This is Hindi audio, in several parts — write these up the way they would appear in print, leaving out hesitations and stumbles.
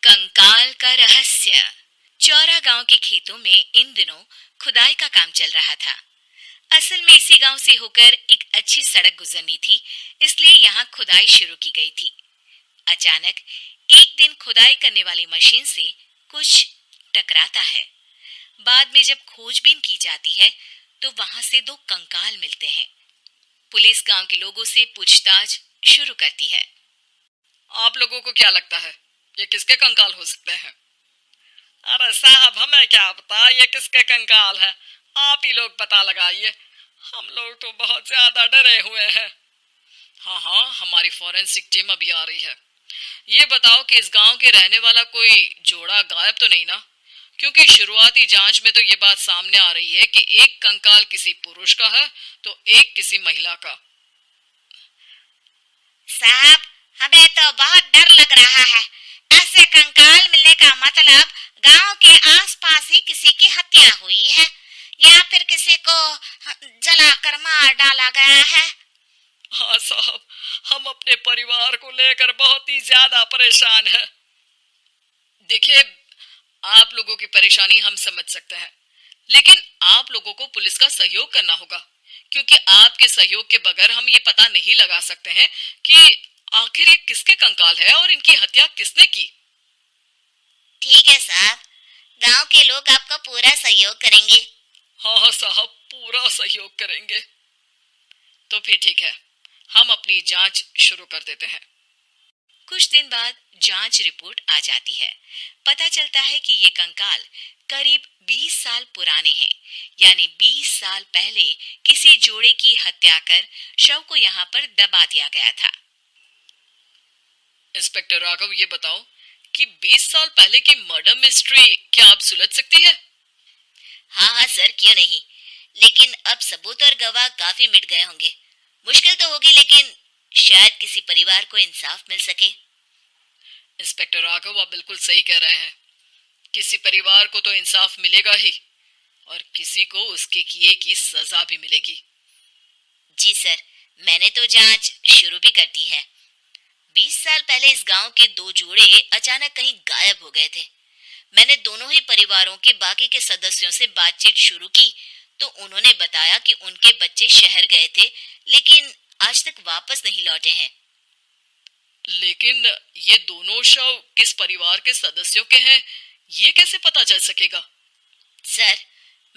कंकाल का रहस्य। चौरा गांव के खेतों में इन दिनों खुदाई का काम चल रहा था। असल में इसी गांव से होकर एक अच्छी सड़क गुजरनी थी, इसलिए यहाँ खुदाई शुरू की गई थी। अचानक एक दिन खुदाई करने वाली मशीन से कुछ टकराता है। बाद में जब खोजबीन की जाती है तो वहां से दो कंकाल मिलते हैं। पुलिस गांव के लोगों से पूछताछ शुरू करती है। आप लोगों को क्या लगता है ये किसके कंकाल हो सकते हैं? अरे साहब, हमें क्या पता ये किसके कंकाल है। आप ही लोग पता लगाइए। हम लोग तो बहुत ज्यादा डरे हुए हैं। हाँ हाँ, हमारी फॉरेंसिक टीम अभी आ रही है। ये बताओ कि इस गांव के रहने वाला कोई जोड़ा गायब तो नहीं ना? क्योंकि शुरुआती जांच में तो ये बात सामने आ रही है कि एक कंकाल किसी पुरुष का है तो एक किसी महिला का। साहब, हमें तो बहुत डर लग रहा है। ऐसे कंकाल मिलने का मतलब गांव के आसपास ही किसी की हत्या हुई है या फिर किसी को जलाकर मार डाला गया है। हाँ साहब, हम अपने परिवार को लेकर बहुत ही ज्यादा परेशान हैं। देखिए, आप लोगों की परेशानी हम समझ सकते हैं, लेकिन आप लोगों को पुलिस का सहयोग करना होगा, क्योंकि आपके सहयोग के बगैर हम ये पता नहीं लगा सकते हैं कि आखिर ये किसके कंकाल है और इनकी हत्या किसने की। ठीक है साहब, गांव के लोग आपका पूरा सहयोग करेंगे। हाँ हाँ साहब, पूरा सहयोग करेंगे। तो फिर ठीक है, हम अपनी जांच शुरू कर देते हैं। कुछ दिन बाद जांच रिपोर्ट आ जाती है। पता चलता है कि ये कंकाल करीब 20 साल पुराने हैं, यानी 20 साल पहले किसी जोड़े की हत्या कर शव को यहाँ पर दबा दिया गया था। इंस्पेक्टर राघव, ये बताओ कि 20 साल पहले की मर्डर मिस्ट्री क्या आप सुलझ सकती है? हाँ हाँ सर, क्यों नहीं। लेकिन अब सबूत और गवाह काफी मिट गए होंगे। मुश्किल तो होगी, लेकिन शायद किसी परिवार को इंसाफ मिल सके। इंस्पेक्टर राघव, आप बिल्कुल सही कह रहे हैं। किसी परिवार को तो इंसाफ मिलेगा ही और किसी को उसके किए की सजा भी मिलेगी। जी सर, मैंने तो जांच शुरू भी कर दी है। 20 साल पहले इस गांव के दो जोड़े अचानक कहीं गायब हो गए थे। मैंने दोनों ही परिवारों के बाकी के सदस्यों से बातचीत शुरू की तो उन्होंने बताया कि उनके बच्चे शहर गए थे, लेकिन आज तक वापस नहीं लौटे हैं। लेकिन ये दोनों शव किस परिवार के सदस्यों के हैं, ये कैसे पता चल सकेगा? सर,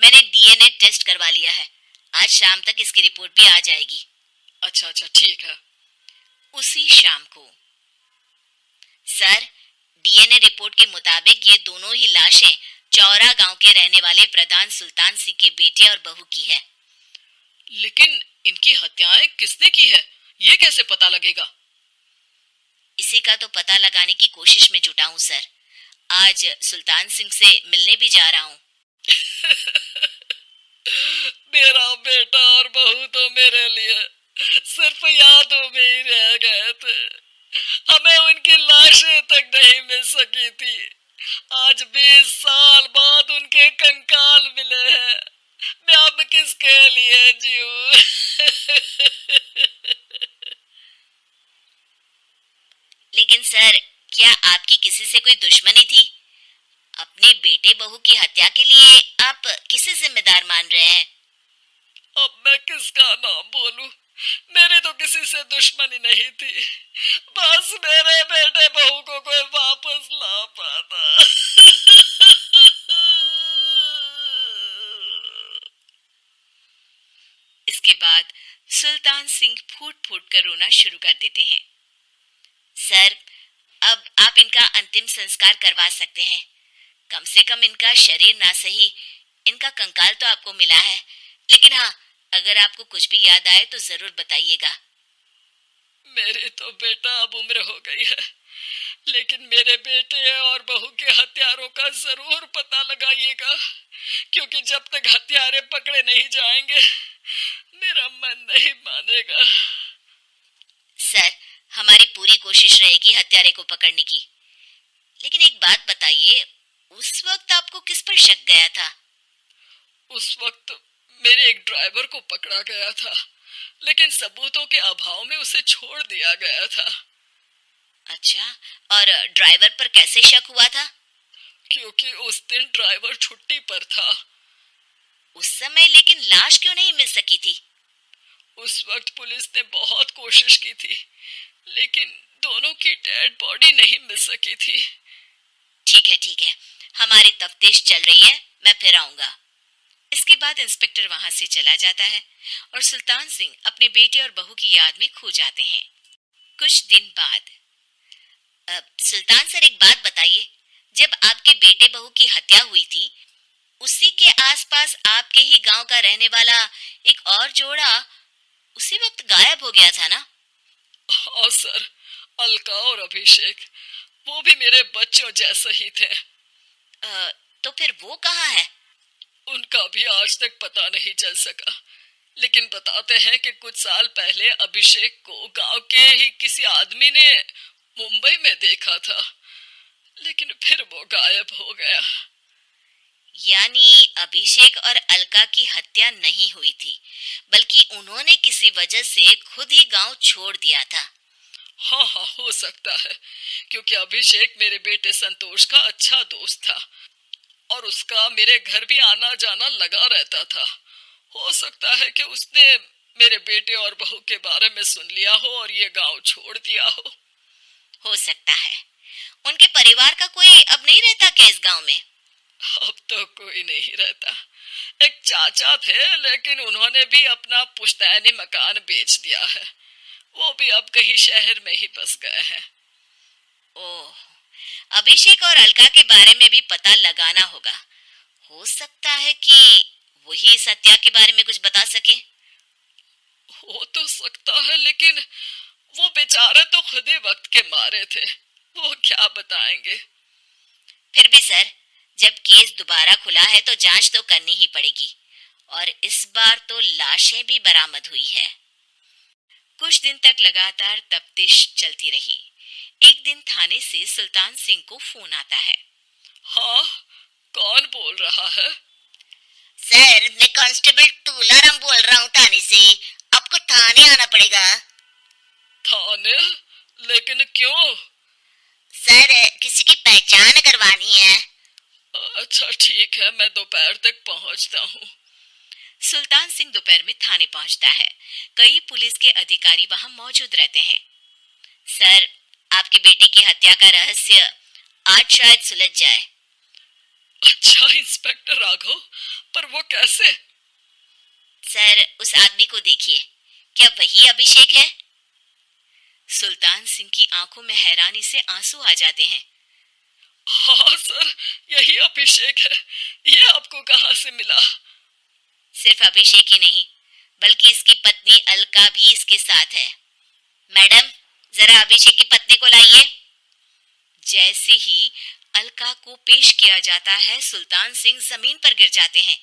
मैंने डीएनए टेस्ट करवा लिया है। आज शाम तक इसकी रिपोर्ट भी आ जाएगी। अच्छा अच्छा, ठीक है। उसी शाम को सर, डीएनए रिपोर्ट के मुताबिक ये दोनों ही लाशें चौरा गांव के रहने वाले प्रधान सुल्तान सिंह के बेटे और बहू की है। लेकिन इनकी हत्याएं किसने की है, ये कैसे पता लगेगा? इसी का तो पता लगाने की कोशिश में जुटा हूँ सर। आज सुल्तान सिंह से मिलने भी जा रहा हूँ। मेरा बेटा और बहू तो मेरे लिए सिर्फ यादों में ही रह गए थे। हमें उनकी लाशें तक नहीं मिल सकी थी। आज 20 साल बाद उनके कंकाल मिले हैं। मैं अब किसके लिए जीऊं? लेकिन सर, क्या आपकी किसी से कोई दुश्मनी थी? अपने बेटे बहू की हत्या के लिए आप किसे जिम्मेदार मान रहे हैं? अब मैं किसका नाम बोलूं? मेरी तो किसी से दुश्मनी नहीं थी। बस मेरे बेटे बहू को कोई वापस ला पाता। इसके बाद सुल्तान सिंह फूट फूट कर रोना शुरू कर देते हैं। सर, अब आप इनका अंतिम संस्कार करवा सकते हैं। कम से कम इनका शरीर ना सही, इनका कंकाल तो आपको मिला है। लेकिन हाँ, अगर आपको कुछ भी याद आए तो जरूर बताइएगा। मेरी तो बेटा अब उम्र हो गई है, लेकिन मेरे बेटे और बहू के हत्यारों का जरूर पता लगाइएगा, क्योंकि जब तक हत्यारे पकड़े नहीं जाएंगे मेरा मन नहीं मानेगा। सर, हमारी पूरी कोशिश रहेगी हत्यारे को पकड़ने की। लेकिन एक बात बताइए, उस वक्त आपको किस पर शक गया था? उस वक्त मेरे एक ड्राइवर को पकड़ा गया था, लेकिन सबूतों के अभाव में उसे छोड़ दिया गया था। अच्छा, और ड्राइवर पर कैसे शक हुआ था? क्योंकि उस दिन ड्राइवर छुट्टी पर था। उस समय लेकिन लाश क्यों नहीं मिल सकी थी? उस वक्त पुलिस ने बहुत कोशिश की थी, लेकिन दोनों की डेड बॉडी नहीं मिल सकी थी। ठीक है, हमारी तफ्तीश चल रही है, मैं फिर आऊंगा। इसके बाद इंस्पेक्टर वहां से चला जाता है और सुल्तान सिंह अपने बेटे और बहू की याद में खो जाते हैं। कुछ दिन बाद सुल्तान सर, एक बात बताइए, जब आपके बेटे बहू की हत्या हुई थी, उसी के आसपास आपके ही गांव का रहने वाला एक और जोड़ा उसी वक्त गायब हो गया था ना? हाँ सर, अलका और अभिषेक, वो भी मेरे बच्चों जैसे ही थे। तो फिर वो कहाँ है? उनका भी आज तक पता नहीं चल सका, लेकिन बताते हैं कि कुछ साल पहले अभिषेक को गांव के ही किसी आदमी ने मुंबई में देखा था, लेकिन फिर वो गायब हो गया। यानी अभिषेक और अलका की हत्या नहीं हुई थी, बल्कि उन्होंने किसी वजह से खुद ही गांव छोड़ दिया था। हाँ हाँ, हो सकता है, क्योंकि अभिषेक मेरे बेटे संतोष का अच्छा दोस्त था और उसका मेरे घर भी आना जाना लगा रहता था। हो सकता है कि उसने मेरे बेटे और बहू के बारे में सुन लिया हो और ये गांव छोड़ दिया हो सकता है। उनके परिवार का कोई अब नहीं रहता क्या इस गांव में? अब तो कोई नहीं रहता। एक चाचा थे, लेकिन उन्होंने भी अपना पुश्तैनी मकान बेच दिया है। वो भी अब कहीं शहर में ही बस गए हैं। ओह, अभिषेक और अलका के बारे में भी पता लगाना होगा। हो सकता है कि वही इस हत्या के बारे में कुछ बता सके। हो तो सकता है, लेकिन वो बेचारे तो खुद ही वक्त के मारे थे, वो क्या बताएंगे। फिर भी सर, जब केस दोबारा खुला है तो जांच तो करनी ही पड़ेगी, और इस बार तो लाशें भी बरामद हुई है। कुछ दिन तक लगातार तफ्तीश चलती रही। एक दिन थाने से सुल्तान सिंह को फोन आता है। हाँ, कौन बोल रहा है? सर, मैं कांस्टेबल तुलाराम बोल रहा हूँ थाने से। आपको थाने आना पड़ेगा। थाने? लेकिन क्यों? सर, किसी की पहचान करवानी है। अच्छा ठीक है, मैं दोपहर तक पहुंचता हूँ। सुल्तान सिंह दोपहर में थाने पहुंचता है। कई पुलिस के अधिकारी वहां मौजूद रहते हैं। सर, आपके बेटे की हत्या का रहस्य आज शायद सुलझ जाए। अच्छा इंस्पेक्टर राघव, पर वो कैसे? सर, उस आदमी को देखिए, क्या वही अभिषेक है? सुल्तान सिंह की आंखों में हैरानी से आंसू आ जाते हैं। हाँ सर, यही अभिषेक है। ये आपको कहाँ से मिला? सिर्फ अभिषेक ही नहीं, बल्कि इसकी पत्नी अलका भी इसके साथ है। मैडम, जरा अभिषेक की पत्नी को लाइए। जैसे ही अलका को पेश किया जाता है, सुल्तान सिंह जमीन पर गिर जाते हैं।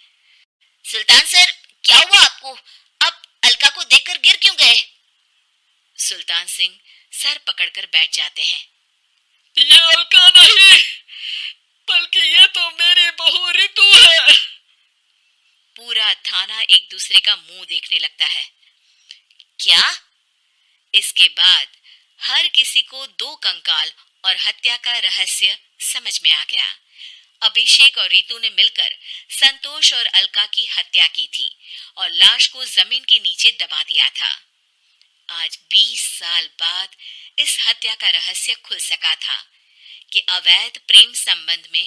सुल्तान सर, क्या हुआ आपको? आप अलका को देखकर गिर क्यों गए? सुल्तान सिंह सर पकड़कर बैठ जाते हैं। ये अलका नहीं, बल्कि ये तो मेरी बहू रितु है। पूरा थाना एक दूसरे का मुंह देखने लगता है। क्या? इसके बाद हर किसी को दो कंकाल और हत्या का रहस्य समझ में आ गया। अभिषेक और रितु ने मिलकर संतोष और अलका की हत्या की थी और लाश को जमीन के नीचे दबा दिया था। आज 20 साल बाद इस हत्या का रहस्य खुल सका था कि अवैध प्रेम संबंध में